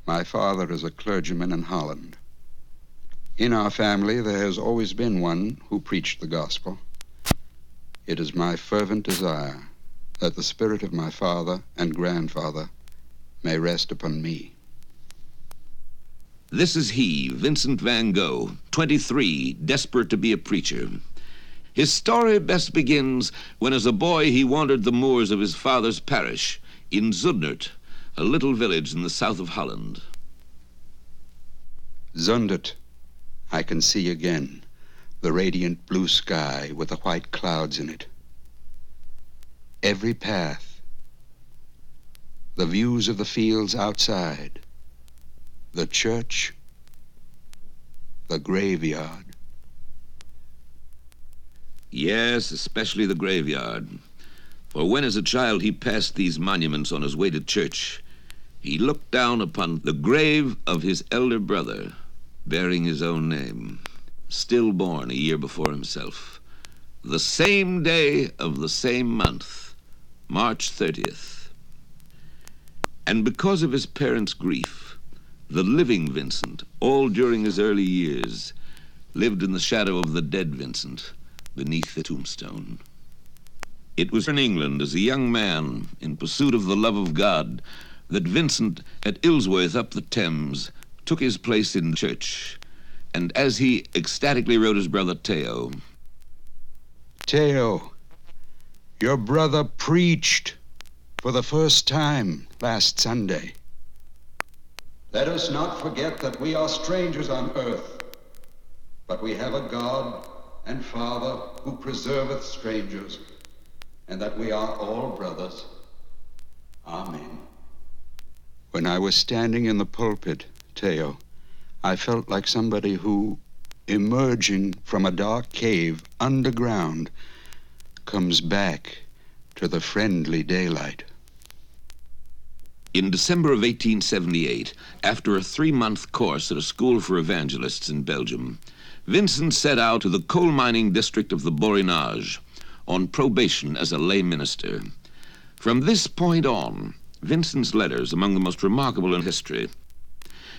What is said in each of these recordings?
My father is a clergyman in Holland. In our family, there has always been one who preached the gospel. It is my fervent desire that the spirit of my father and grandfather may rest upon me. This is he, Vincent van Gogh, 23, desperate to be a preacher. His story best begins when as a boy he wandered the moors of his father's parish in Zundert, a little village in the south of Holland. Zundert, I can see again, the radiant blue sky with the white clouds in it. Every path, the views of the fields outside, the church, the graveyard. Yes, especially the graveyard. For when as a child he passed these monuments on his way to church, he looked down upon the grave of his elder brother, bearing his own name, stillborn a year before himself, the same day of the same month, March 30th. And because of his parents' grief, the living Vincent, all during his early years, lived in the shadow of the dead Vincent beneath the tombstone. It was in England as a young man in pursuit of the love of God that Vincent at Ilsworth up the Thames took his place in church, and as he ecstatically wrote his brother Theo, Theo, your brother preached for the first time last Sunday. Let us not forget that we are strangers on earth, but we have a God and Father who preserveth strangers, and that we are all brothers. Amen. When I was standing in the pulpit, Theo, I felt like somebody who, emerging from a dark cave underground, comes back to the friendly daylight. In December of 1878, after a 3-month course at a school for evangelists in Belgium, Vincent set out to the coal mining district of the Borinage on probation as a lay minister. From this point on, Vincent's letters among the most remarkable in history.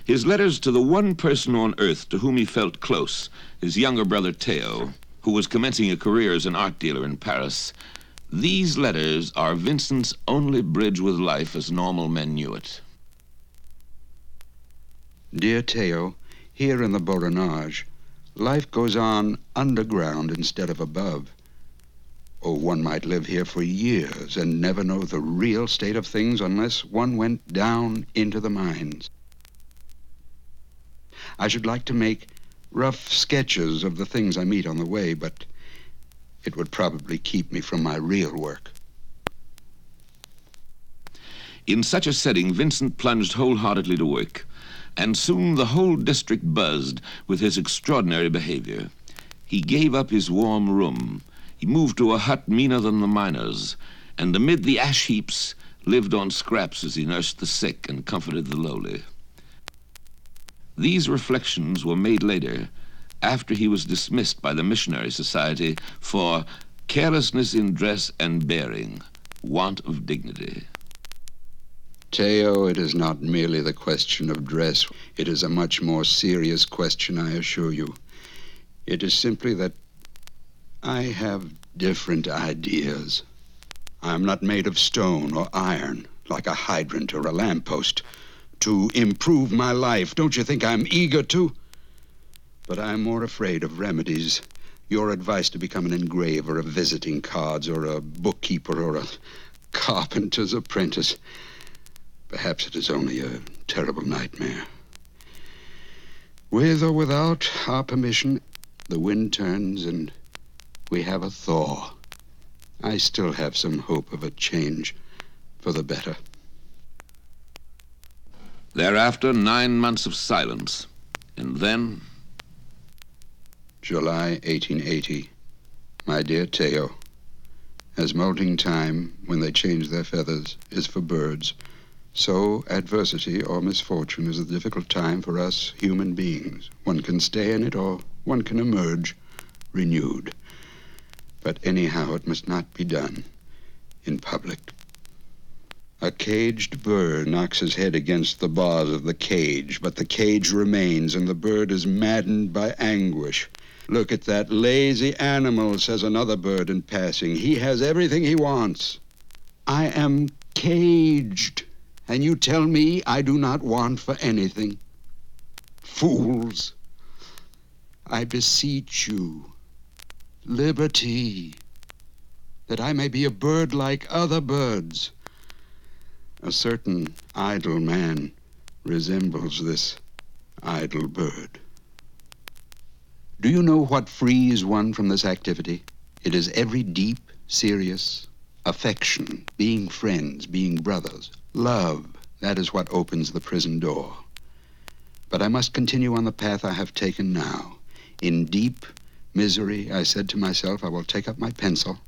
His letters to the one person on earth to whom he felt close, his younger brother Theo, who was commencing a career as an art dealer in Paris. These letters are Vincent's only bridge with life as normal men knew it. Dear Theo, here in the Borinage, life goes on underground instead of above. Oh, one might live here for years and never know the real state of things unless one went down into the mines. I should like to make rough sketches of the things I meet on the way, but it would probably keep me from my real work. In such a setting, Vincent plunged wholeheartedly to work, and soon the whole district buzzed with his extraordinary behavior. He gave up his warm room. He moved to a hut meaner than the miners, and amid the ash heaps lived on scraps as he nursed the sick and comforted the lowly. These reflections were made later, after he was dismissed by the Missionary Society for carelessness in dress and bearing, want of dignity. Theo, it is not merely the question of dress. It is a much more serious question, I assure you. It is simply that I have different ideas. I am not made of stone or iron, like a hydrant or a lamppost. To improve my life, don't you think I'm eager to? But I'm more afraid of remedies. Your advice to become an engraver of visiting cards or a bookkeeper or a carpenter's apprentice. Perhaps it is only a terrible nightmare. With or without our permission, the wind turns and we have a thaw. I still have some hope of a change for the better. Thereafter, 9 months of silence, and then... July 1880. My dear Theo, as molting time, when they change their feathers, is for birds, so adversity or misfortune is a difficult time for us human beings. One can stay in it or one can emerge renewed. But anyhow, it must not be done in public. A caged bird knocks his head against the bars of the cage, but the cage remains, and the bird is maddened by anguish. Look at that lazy animal, says another bird in passing. He has everything he wants. I am caged, and you tell me I do not want for anything. Fools! I beseech you, liberty, that I may be a bird like other birds. A certain idle man resembles this idle bird. Do you know what frees one from this activity? It is every deep, serious affection, being friends, being brothers. Love, that is what opens the prison door. But I must continue on the path I have taken now. In deep misery, I said to myself, I will take up my pencil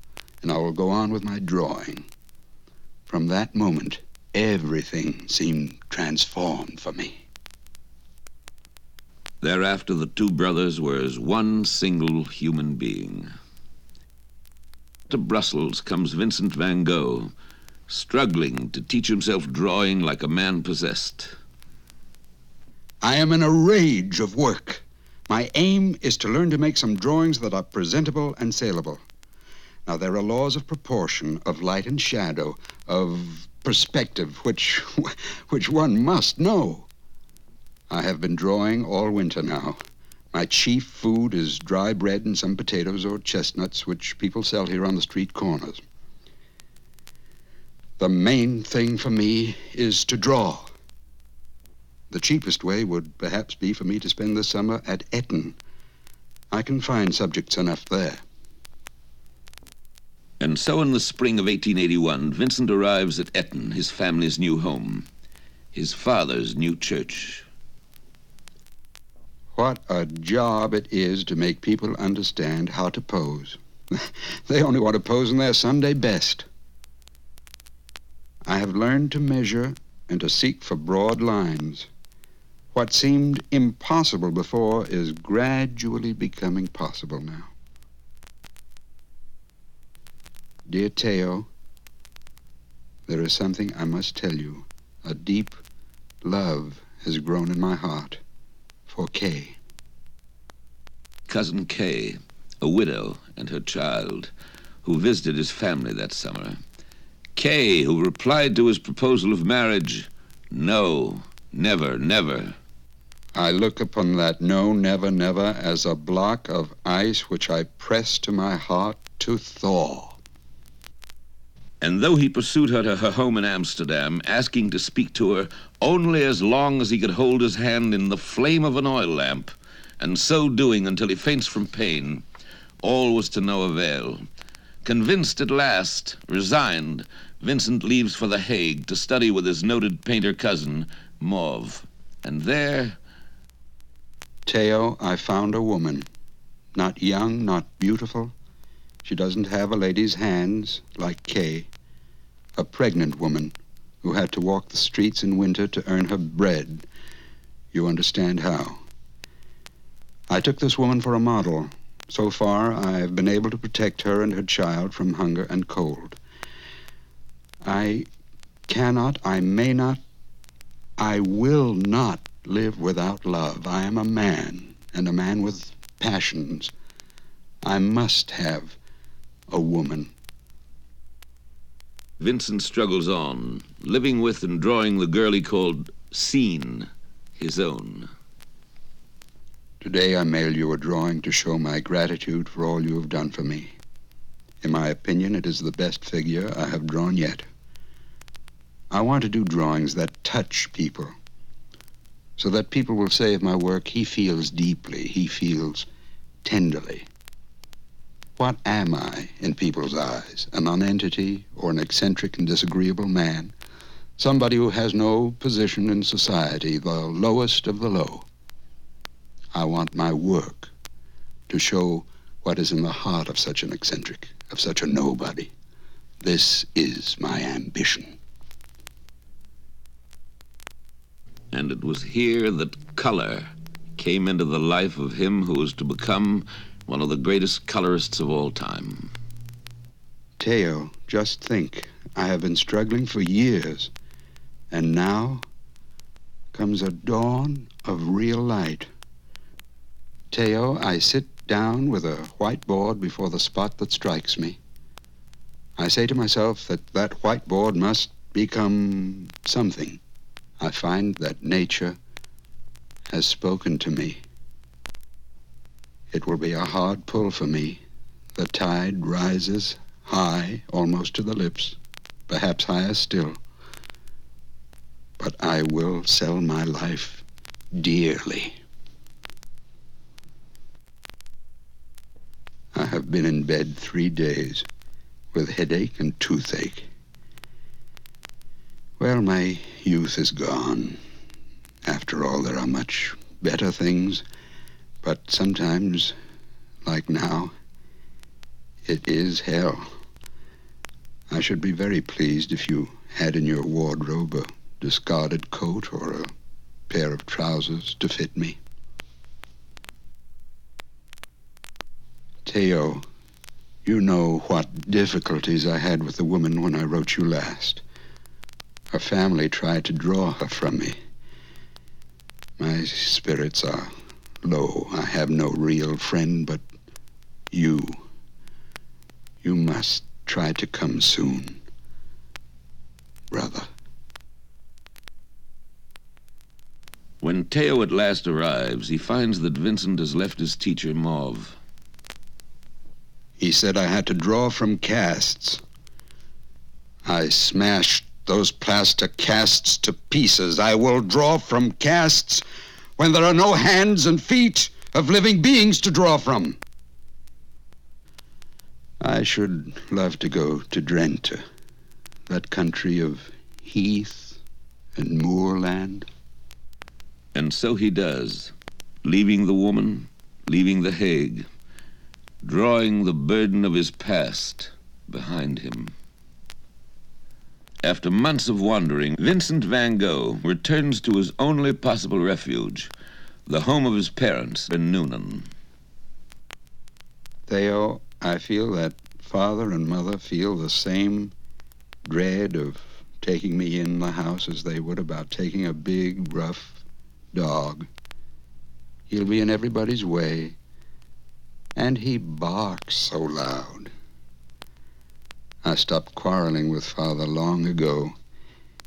and I will go on with my drawing. From that moment, everything seemed transformed for me. Thereafter, the two brothers were as one single human being. To Brussels comes Vincent van Gogh, struggling to teach himself drawing like a man possessed. I am in a rage of work. My aim is to learn to make some drawings that are presentable and saleable. Now, there are laws of proportion, of light and shadow, of perspective, which one must know. I have been drawing all winter now. My chief food is dry bread and some potatoes or chestnuts, which people sell here on the street corners. The main thing for me is to draw. The cheapest way would perhaps be for me to spend the summer at Eton. I can find subjects enough there. And so in the spring of 1881, Vincent arrives at Eton, his family's new home, his father's new church. What a job it is to make people understand how to pose. They only want to pose in their Sunday best. I have learned to measure and to seek for broad lines. What seemed impossible before is gradually becoming possible now. Dear Theo, there is something I must tell you. A deep love has grown in my heart for Kay. Cousin Kay, a widow, and her child, who visited his family that summer. Kay, who replied to his proposal of marriage, no, never, never. I look upon that no, never, never as a block of ice which I press to my heart to thaw. And though he pursued her to her home in Amsterdam, asking to speak to her only as long as he could hold his hand in the flame of an oil lamp, and so doing until he faints from pain, all was to no avail. Convinced at last, resigned, Vincent leaves for The Hague to study with his noted painter cousin, Mauve. And there... Theo, I found a woman. Not young, not beautiful. She doesn't have a lady's hands, like Kay. A pregnant woman who had to walk the streets in winter to earn her bread. You understand how. I took this woman for a model. So far, I've been able to protect her and her child from hunger and cold. I cannot, I may not, I will not live without love. I am a man, and a man with passions. I must have a woman. Vincent struggles on, living with and drawing the girl he called Scene, his own. Today I mail you a drawing to show my gratitude for all you have done for me. In my opinion, it is the best figure I have drawn yet. I want to do drawings that touch people, so that people will say of my work, he feels deeply, he feels tenderly. What am I in people's eyes? A nonentity or an eccentric and disagreeable man? Somebody who has no position in society, the lowest of the low. I want my work to show what is in the heart of such an eccentric, of such a nobody. This is my ambition. And it was here that color came into the life of him who was to become one of the greatest colorists of all time. Theo, just think. I have been struggling for years, and now comes a dawn of real light. Theo, I sit down with a whiteboard before the spot that strikes me. I say to myself that that whiteboard must become something. I find that nature has spoken to me. It will be a hard pull for me. The tide rises high, almost to the lips, perhaps higher still. But I will sell my life dearly. I have been in bed 3 days with headache and toothache. Well, my youth is gone. After all, there are much better things, but sometimes, like now, it is hell. I should be very pleased if you had in your wardrobe a discarded coat or a pair of trousers to fit me. Theo, you know what difficulties I had with the woman when I wrote you last. Her family tried to draw her from me. My spirits are low. I have no real friend but you. You must try to come soon, brother. When Theo at last arrives, he finds that Vincent has left his teacher, Mauve. He said I had to draw from casts. I smashed those plaster casts to pieces. I will draw from casts when there are no hands and feet of living beings to draw from. I should love to go to Drenthe, that country of heath and moorland. And so he does, leaving the woman, leaving The Hague, drawing the burden of his past behind him. After months of wandering, Vincent van Gogh returns to his only possible refuge, the home of his parents in Noonan. Theo, I feel that father and mother feel the same dread of taking me in the house as they would about taking a big, rough dog. He'll be in everybody's way, and he barks so loud. I stopped quarreling with father long ago.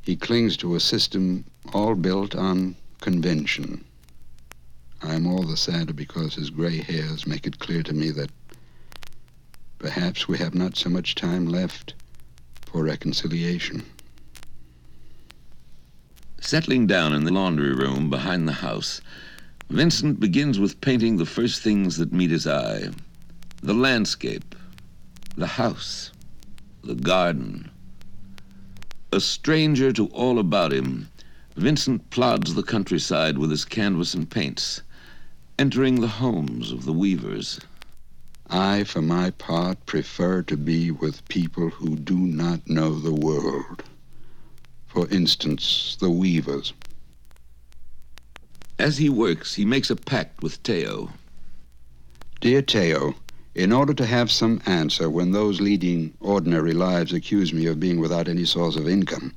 He clings to a system all built on convention. I am all the sadder because his gray hairs make it clear to me that perhaps we have not so much time left for reconciliation. Settling down in the laundry room behind the house, Vincent begins with painting the first things that meet his eye. The landscape, the house, the garden. A stranger to all about him, Vincent plods the countryside with his canvas and paints, entering the homes of the weavers. I, for my part, prefer to be with people who do not know the world. For instance, the weavers. As he works, he makes a pact with Theo. Dear Theo, in order to have some answer when those leading ordinary lives accuse me of being without any source of income,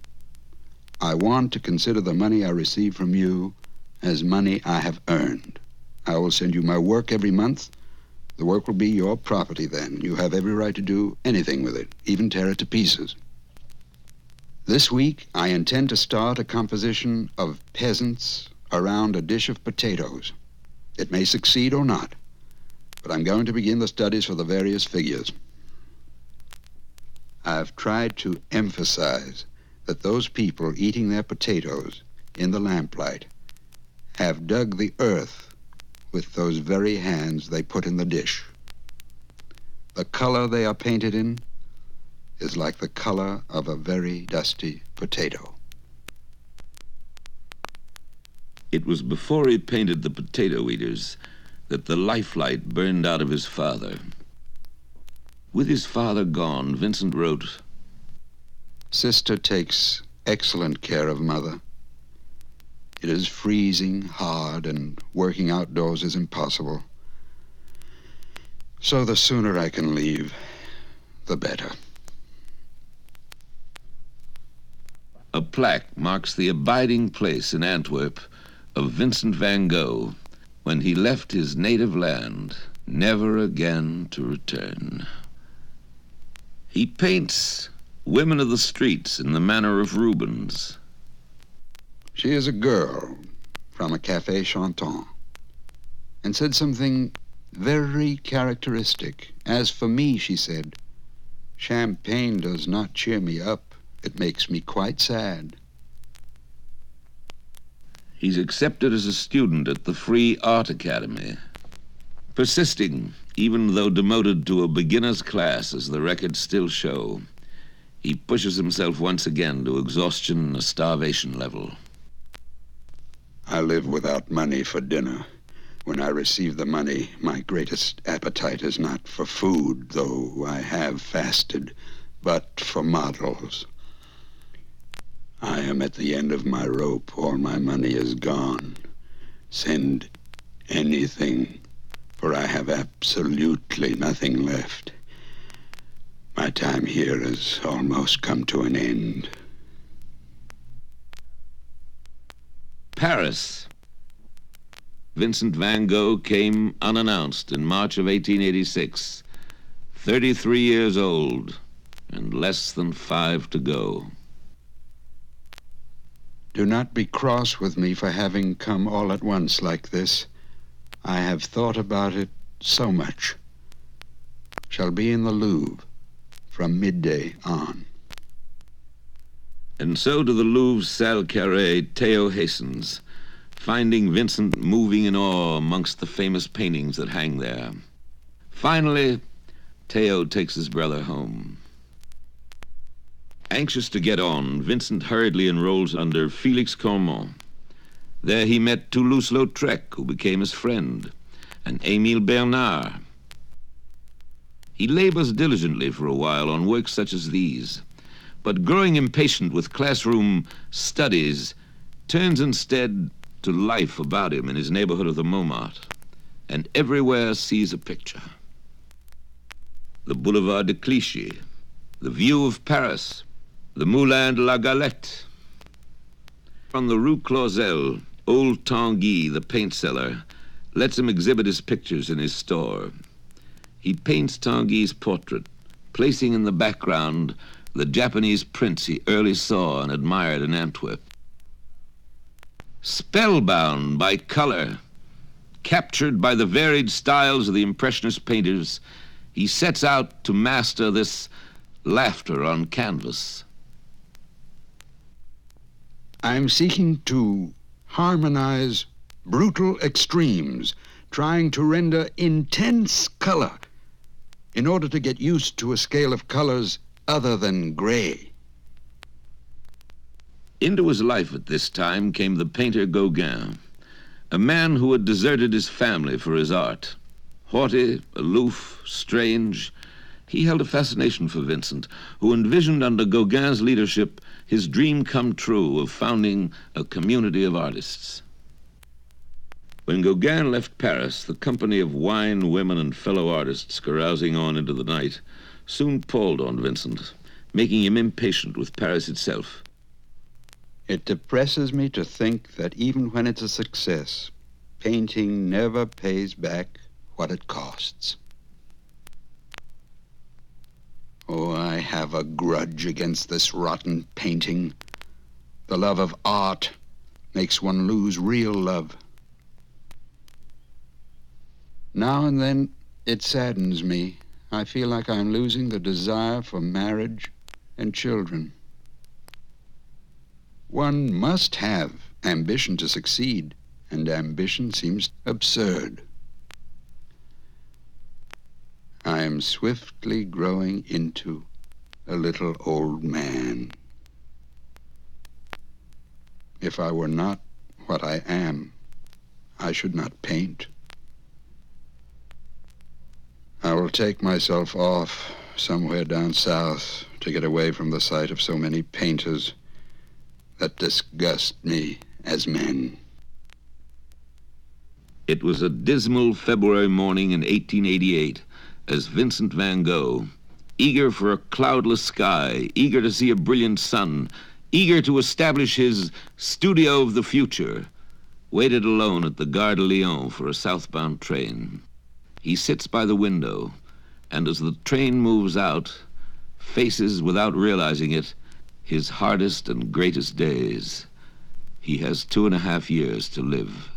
I want to consider the money I receive from you as money I have earned. I will send you my work every month. The work will be your property then. You have every right to do anything with it, even tear it to pieces. This week, I intend to start a composition of peasants around a dish of potatoes. It may succeed or not, but I'm going to begin the studies for the various figures. I've tried to emphasize that those people eating their potatoes in the lamplight have dug the earth with those very hands they put in the dish. The color they are painted in is like the color of a very dusty potato. It was before he painted the potato eaters that the lifelight burned out of his father. With his father gone, Vincent wrote, Sister takes excellent care of mother. It is freezing hard and working outdoors is impossible. So the sooner I can leave, the better. A plaque marks the abiding place in Antwerp of Vincent van Gogh when he left his native land, never again to return. He paints women of the streets in the manner of Rubens. She is a girl from a café chantant and said something very characteristic. As for me, she said, champagne does not cheer me up. It makes me quite sad. He's accepted as a student at the Free Art Academy, persisting even though demoted to a beginner's class, as the records still show. He pushes himself once again to exhaustion and a starvation level. I live without money for dinner. When I receive the money, my greatest appetite is not for food, though I have fasted, but for models. I am at the end of my rope. All my money is gone. Send anything, for I have absolutely nothing left. My time here has almost come to an end. Paris. Vincent van Gogh came unannounced in March of 1886, 33 years old, and less than 5 to go. Do not be cross with me for having come all at once like this. I have thought about it so much. Shall be in the Louvre from midday on. And so to the Louvre's Salle Carré, Theo hastens, finding Vincent moving in awe amongst the famous paintings that hang there. Finally, Theo takes his brother home. Anxious to get on, Vincent hurriedly enrolls under Félix Cormon. There he met Toulouse-Lautrec, who became his friend, and Émile Bernard. He labors diligently for a while on works such as these, but growing impatient with classroom studies, turns instead to life about him in his neighborhood of the Montmartre, and everywhere sees a picture. The Boulevard de Clichy, the view of Paris, the Moulin de la Galette. On the Rue Clausel, old Tanguy, the paint seller, lets him exhibit his pictures in his store. He paints Tanguy's portrait, placing in the background the Japanese prints he early saw and admired in Antwerp. Spellbound by color, captured by the varied styles of the Impressionist painters, he sets out to master this laughter on canvas. I'm seeking to harmonize brutal extremes, trying to render intense color in order to get used to a scale of colors other than gray. Into his life at this time came the painter Gauguin, a man who had deserted his family for his art. Haughty, aloof, strange, he held a fascination for Vincent, who envisioned under Gauguin's leadership his dream come true of founding a community of artists. When Gauguin left Paris, the company of wine, women, and fellow artists carousing on into the night soon palled on Vincent, making him impatient with Paris itself. It depresses me to think that even when it's a success, painting never pays back what it costs. Oh, I have a grudge against this rotten painting. The love of art makes one lose real love. Now and then, it saddens me. I feel like I'm losing the desire for marriage and children. One must have ambition to succeed, and ambition seems absurd. I am swiftly growing into a little old man. If I were not what I am, I should not paint. I will take myself off somewhere down south to get away from the sight of so many painters that disgust me as men. It was a dismal February morning in 1888 as Vincent van Gogh, eager for a cloudless sky, eager to see a brilliant sun, eager to establish his studio of the future, waited alone at the Gare de Lyon for a southbound train. He sits by the window, and as the train moves out, faces, without realizing it, his hardest and greatest days. He has 2.5 years to live.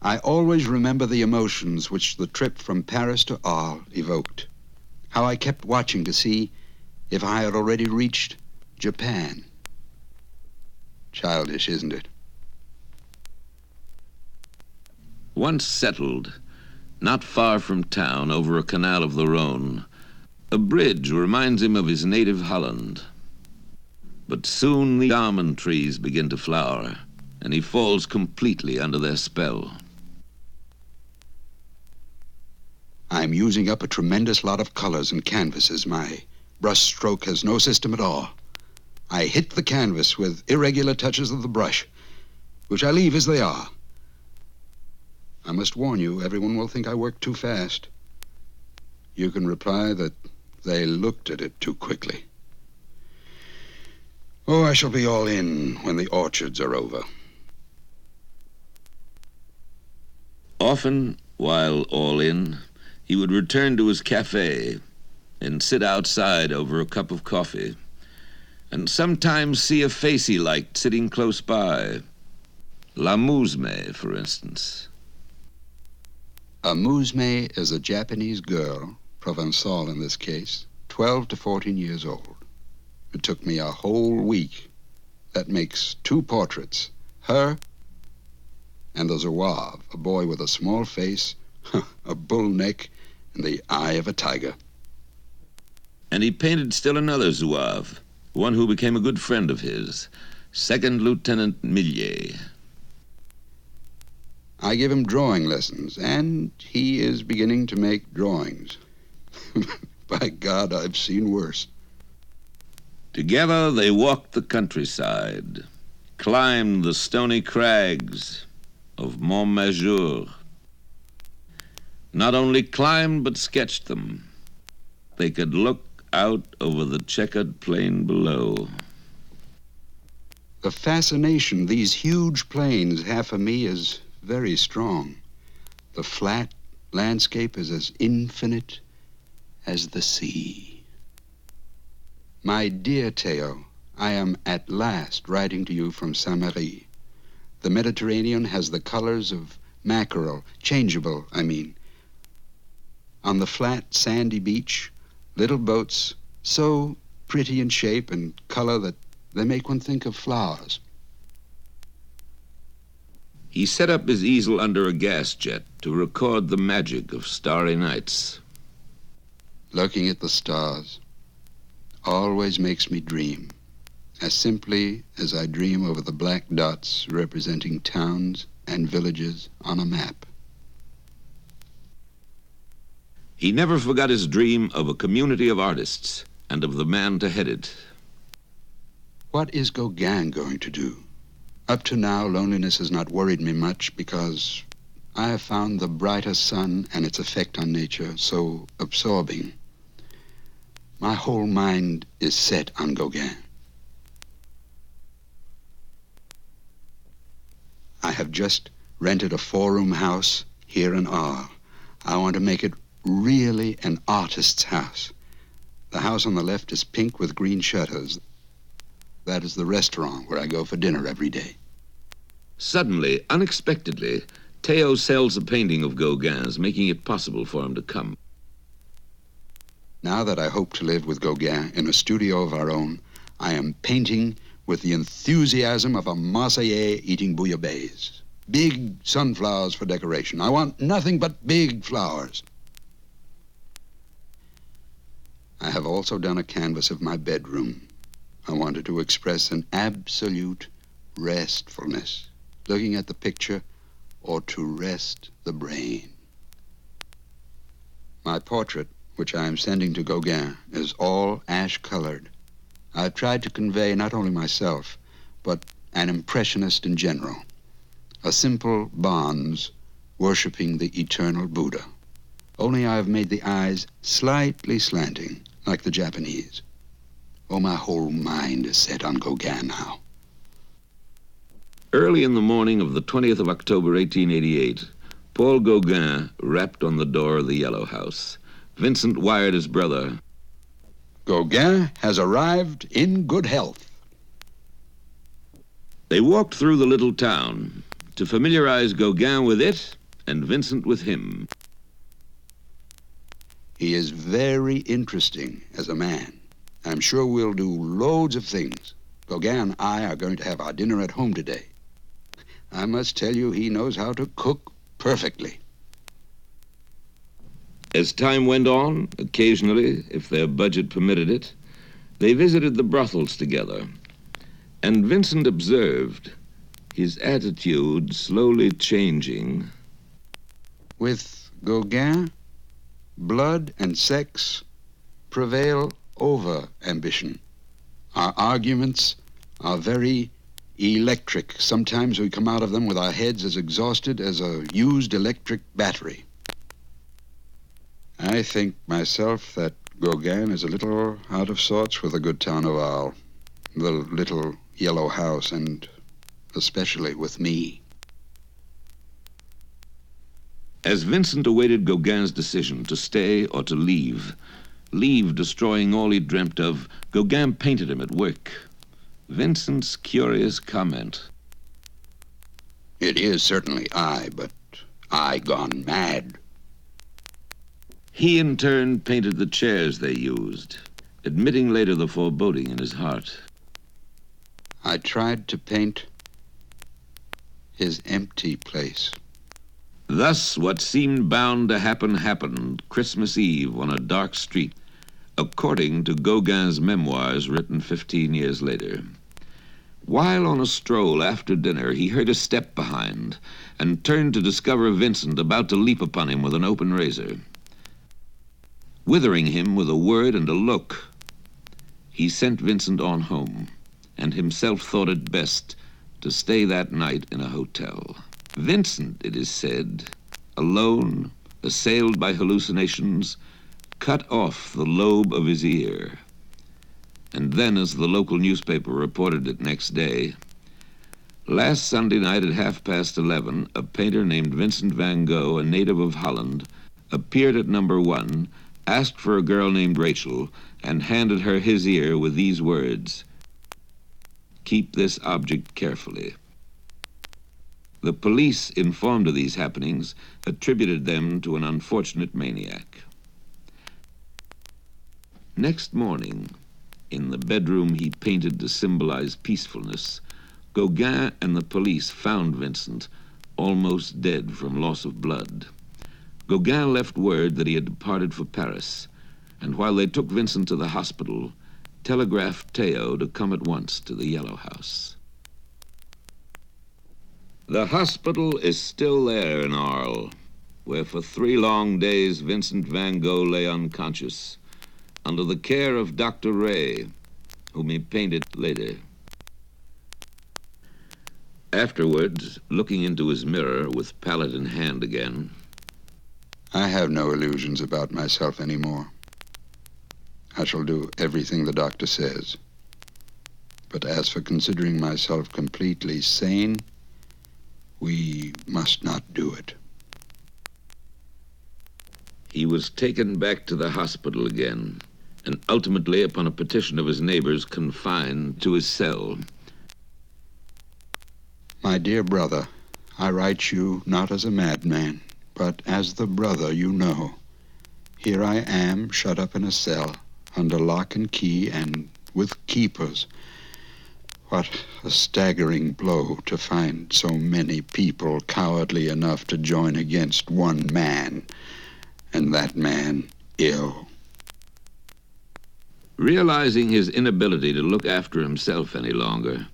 I always remember the emotions which the trip from Paris to Arles evoked. How I kept watching to see if I had already reached Japan. Childish, isn't it? Once settled, not far from town, over a canal of the Rhone, a bridge reminds him of his native Holland. But soon the almond trees begin to flower, and he falls completely under their spell. I'm using up a tremendous lot of colors and canvases. My brush stroke has no system at all. I hit the canvas with irregular touches of the brush, which I leave as they are. I must warn you, everyone will think I work too fast. You can reply that they looked at it too quickly. Oh, I shall be all in when the orchards are over. Often, while all in, he would return to his cafe and sit outside over a cup of coffee, and sometimes see a face he liked sitting close by. La Mousme, for instance. A Mousme is a Japanese girl, Provençal in this case, 12 to 14 years old. It took me a whole week. That makes 2 portraits, her and the Zouave, a boy with a small face, a bull neck, and the eye of a tiger. And he painted still another Zouave, one who became a good friend of his, Second Lieutenant Millet. I give him drawing lessons, and he is beginning to make drawings. By God, I've seen worse. Together they walked the countryside, climbed the stony crags of Montmajour. Not only climbed, but sketched them. They could look out over the checkered plain below. The fascination these huge plains have for me is very strong. The flat landscape is as infinite as the sea. My dear Theo, I am at last writing to you from Saint-Marie. The Mediterranean has the colors of mackerel, changeable, I mean. On the flat, sandy beach, little boats, so pretty in shape and color that they make one think of flowers. He set up his easel under a gas jet to record the magic of starry nights. Looking at the stars always makes me dream, as simply as I dream over the black dots representing towns and villages on a map. He never forgot his dream of a community of artists and of the man to head it. What is Gauguin going to do? Up to now, loneliness has not worried me much because I have found the brighter sun and its effect on nature so absorbing. My whole mind is set on Gauguin. I have just rented a 4-room house here in Arles. I want to make it really an artist's house. The house on the left is pink with green shutters. That is the restaurant where I go for dinner every day. Suddenly, unexpectedly, Theo sells a painting of Gauguin's, making it possible for him to come. Now that I hope to live with Gauguin in a studio of our own, I am painting with the enthusiasm of a Marseillais eating bouillabaisse. Big sunflowers for decoration. I want nothing but big flowers. I have also done a canvas of my bedroom. I wanted to express an absolute restfulness, looking at the picture or to rest the brain. My portrait, which I am sending to Gauguin, is all ash-colored. I've tried to convey not only myself, but an impressionist in general, a simple bonze worshipping the eternal Buddha. Only I've made the eyes slightly slanting, like the Japanese. Oh, my whole mind is set on Gauguin now. Early in the morning of the 20th of October, 1888, Paul Gauguin rapped on the door of the Yellow House. Vincent wired his brother, Gauguin has arrived in good health. They walked through the little town to familiarize Gauguin with it and Vincent with him. He is very interesting as a man. I'm sure we'll do loads of things. Gauguin and I are going to have our dinner at home today. I must tell you, he knows how to cook perfectly. As time went on, occasionally, if their budget permitted it, they visited the brothels together. And Vincent observed his attitude slowly changing. With Gauguin, blood and sex prevail over ambition. Our arguments are very electric. Sometimes we come out of them with our heads as exhausted as a used electric battery. I think myself that Gauguin is a little out of sorts with the good town of Arles, the little Yellow House, and especially with me. As Vincent awaited Gauguin's decision to stay or to leave destroying all he dreamt of, Gauguin painted him at work. Vincent's curious comment. It is certainly I, but I gone mad. He in turn painted the chairs they used, admitting later the foreboding in his heart. I tried to paint his empty place. Thus, what seemed bound to happen happened Christmas Eve on a dark street, according to Gauguin's memoirs written 15 years later. While on a stroll after dinner, he heard a step behind and turned to discover Vincent about to leap upon him with an open razor. Withering him with a word and a look, he sent Vincent on home, and himself thought it best to stay that night in a hotel. Vincent, it is said, alone, assailed by hallucinations, cut off the lobe of his ear. And then, as the local newspaper reported it next day, last Sunday night at 11:30, a painter named Vincent van Gogh, a native of Holland, appeared at number 1, asked for a girl named Rachel, and handed her his ear with these words, "Keep this object carefully." The police, informed of these happenings, attributed them to an unfortunate maniac. Next morning, in the bedroom he painted to symbolize peacefulness, Gauguin and the police found Vincent almost dead from loss of blood. Gauguin left word that he had departed for Paris, and while they took Vincent to the hospital, telegraphed Theo to come at once to the Yellow House. The hospital is still there in Arles, where for 3 long days Vincent van Gogh lay unconscious, under the care of Dr. Ray, whom he painted later. Afterwards, looking into his mirror with palette in hand again, I have no illusions about myself anymore. I shall do everything the doctor says. But as for considering myself completely sane, we must not do it. he was taken back to the hospital again, and ultimately, upon a petition of his neighbors, confined to his cell. My dear brother, I write you not as a madman, but as the brother you know. Here I am, shut up in a cell, under lock and key, and with keepers. What a staggering blow to find so many people cowardly enough to join against one man, and that man ill. Realizing his inability to look after himself any longer,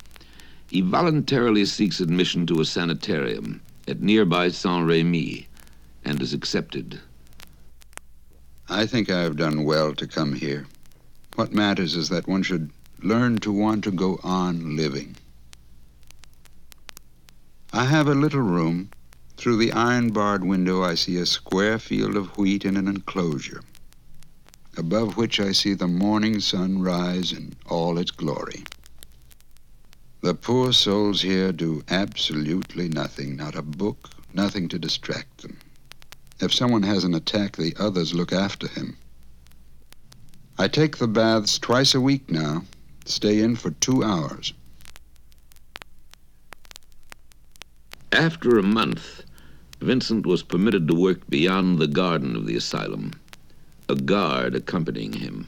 he voluntarily seeks admission to a sanitarium at nearby Saint-Rémy and is accepted. I think I have done well to come here. What matters is that one should learn to want to go on living. I have a little room. Through the iron-barred window, I see a square field of wheat in an enclosure, above which I see the morning sun rise in all its glory. The poor souls here do absolutely nothing, not a book, nothing to distract them. If someone has an attack, the others look after him. I take the baths twice a week now, stay in for 2 hours. After a month, Vincent was permitted to work beyond the garden of the asylum, a guard accompanying him.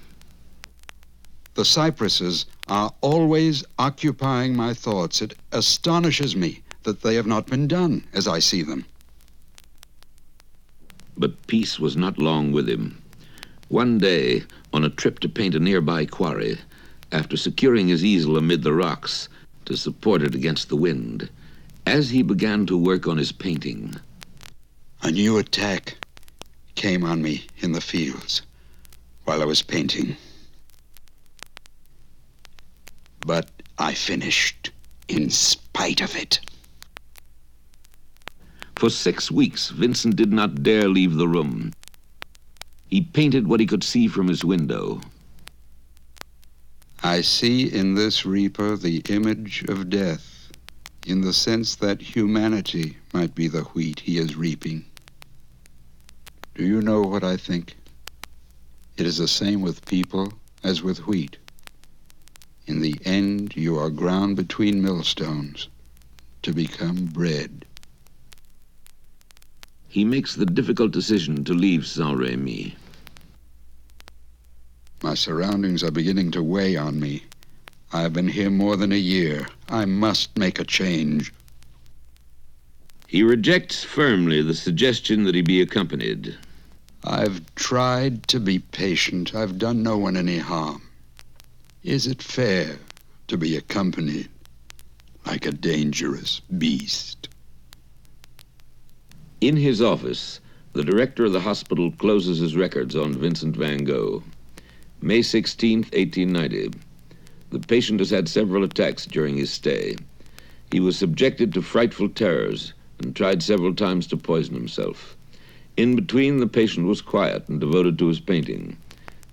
The cypresses are always occupying my thoughts. It astonishes me that they have not been done as I see them. But peace was not long with him. One day, on a trip to paint a nearby quarry, after securing his easel amid the rocks to support it against the wind, as he began to work on his painting, a new attack came on me in the fields while I was painting. But I finished in spite of it. For 6 weeks, Vincent did not dare leave the room. He painted what he could see from his window. I see in this reaper the image of death, in the sense that humanity might be the wheat he is reaping. Do you know what I think? It is the same with people as with wheat. In the end, you are ground between millstones to become bread. He makes the difficult decision to leave Saint-Rémy. My surroundings are beginning to weigh on me. I have been here more than a year. I must make a change. He rejects firmly the suggestion that he be accompanied. I've tried to be patient. I've done no one any harm. Is it fair to be accompanied like a dangerous beast? In his office, the director of the hospital closes his records on Vincent van Gogh. May 16th, 1890. The patient has had several attacks during his stay. He was subjected to frightful terrors and tried several times to poison himself. In between, the patient was quiet and devoted to his painting.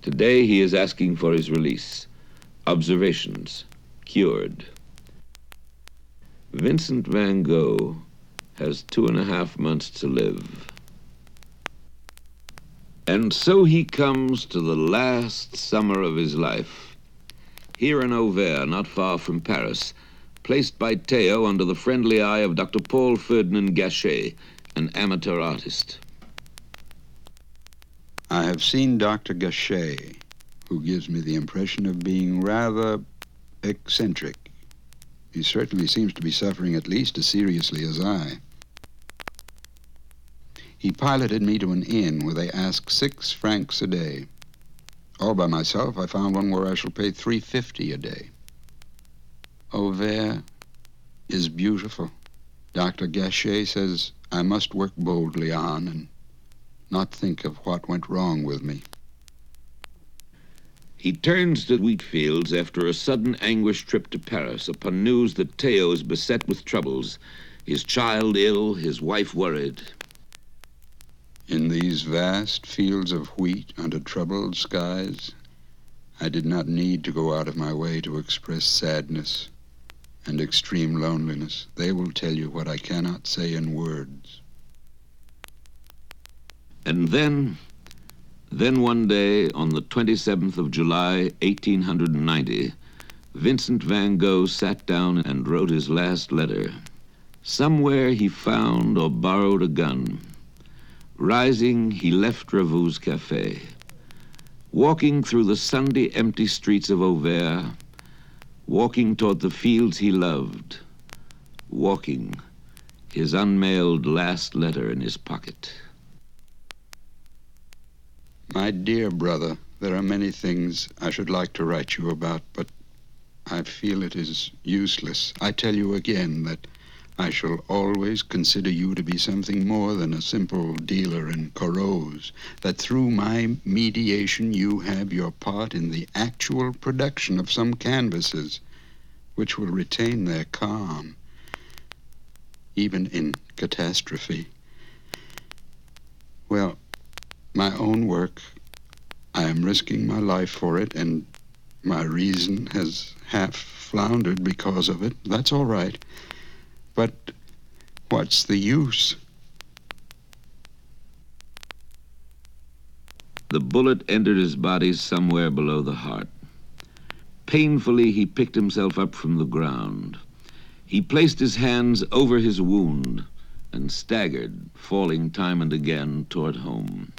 Today, he is asking for his release. Observations: cured. Vincent van Gogh has 2.5 months to live. And so he comes to the last summer of his life. Here in Auvers, not far from Paris, placed by Theo under the friendly eye of Dr. Paul Ferdinand Gachet, an amateur artist. I have seen Dr. Gachet, who gives me the impression of being rather eccentric. He certainly seems to be suffering at least as seriously as I. He piloted me to an inn where they ask 6 francs a day. All by myself, I found one where I shall pay 3.50 a day. Auvers is beautiful. Dr. Gachet says I must work boldly on and not think of what went wrong with me. He turns to wheat fields after a sudden anguished trip to Paris upon news that Theo is beset with troubles, his child ill, his wife worried. In these vast fields of wheat under troubled skies, I did not need to go out of my way to express sadness and extreme loneliness. They will tell you what I cannot say in words. And then one day, on the 27th of July, 1890, Vincent van Gogh sat down and wrote his last letter. Somewhere he found or borrowed a gun. Rising, he left Ravoux Café. Walking through the Sunday empty streets of Auvers, walking toward the fields he loved, walking, his unmailed last letter in his pocket. My dear brother, there are many things I should like to write you about, but I feel it is useless. I tell you again that I shall always consider you to be something more than a simple dealer in Corot's, that through my mediation you have your part in the actual production of some canvases which will retain their calm. even in catastrophe. Well, my own work, I am risking my life for it, and my reason has half floundered because of it. That's all right. But what's the use? The bullet entered his body somewhere below the heart. Painfully, he picked himself up from the ground. He placed his hands over his wound and staggered, falling time and again toward home.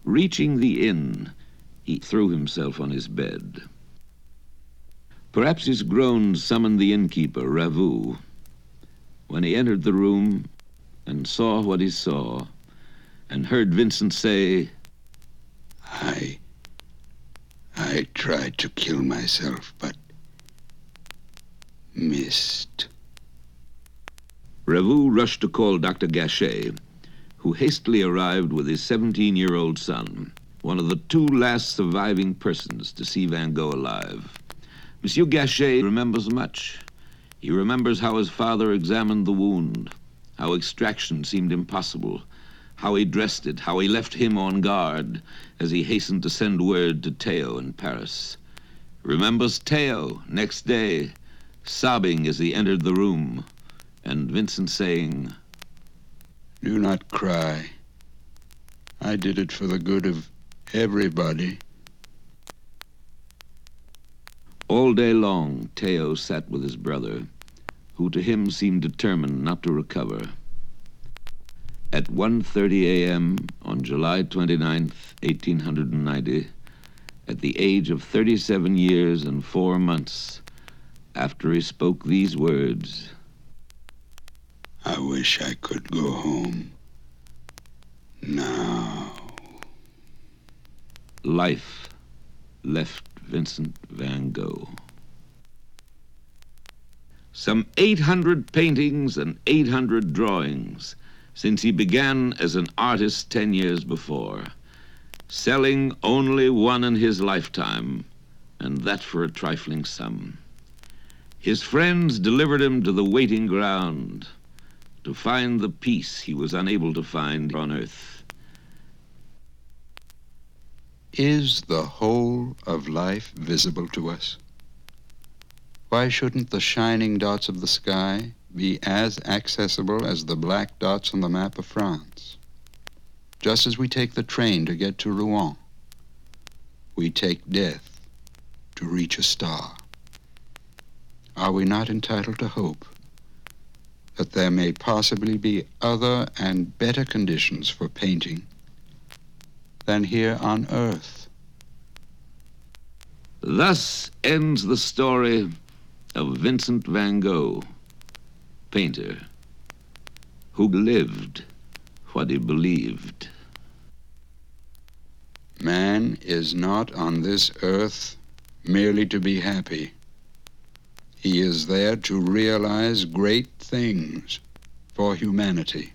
Reaching the inn, he threw himself on his bed. Perhaps his groans summoned the innkeeper, Ravoux. When he entered the room and saw what he saw, and heard Vincent say, I tried to kill myself, but missed. Ravoux rushed to call Dr. Gachet, who hastily arrived with his 17-year-old son, one of the two last surviving persons to see Van Gogh alive. Monsieur Gachet remembers much. He remembers how his father examined the wound, how extraction seemed impossible, how he dressed it, how he left him on guard as he hastened to send word to Théo in Paris. Remembers Théo next day, sobbing as he entered the room, and Vincent saying, "Do not cry. I did it for the good of everybody." All day long, Théo sat with his brother, who to him seemed determined not to recover. At 1:30 a.m. on July 29th, 1890, at the age of 37 years and 4 months, after he spoke these words, "I wish I could go home now." life left Vincent van Gogh. Some 800 paintings and 800 drawings since he began as an artist 10 years before, selling only one in his lifetime, and that for a trifling sum. His friends delivered him to the waiting ground to find the peace he was unable to find on earth. Is the whole of life visible to us? Why shouldn't the shining dots of the sky be as accessible as the black dots on the map of France? Just as we take the train to get to Rouen, we take death to reach a star. Are we not entitled to hope that there may possibly be other and better conditions for painting than here on earth? Thus ends the story of Vincent van Gogh, painter, who lived what he believed. Man is not on this earth merely to be happy. He is there to realize great things for humanity.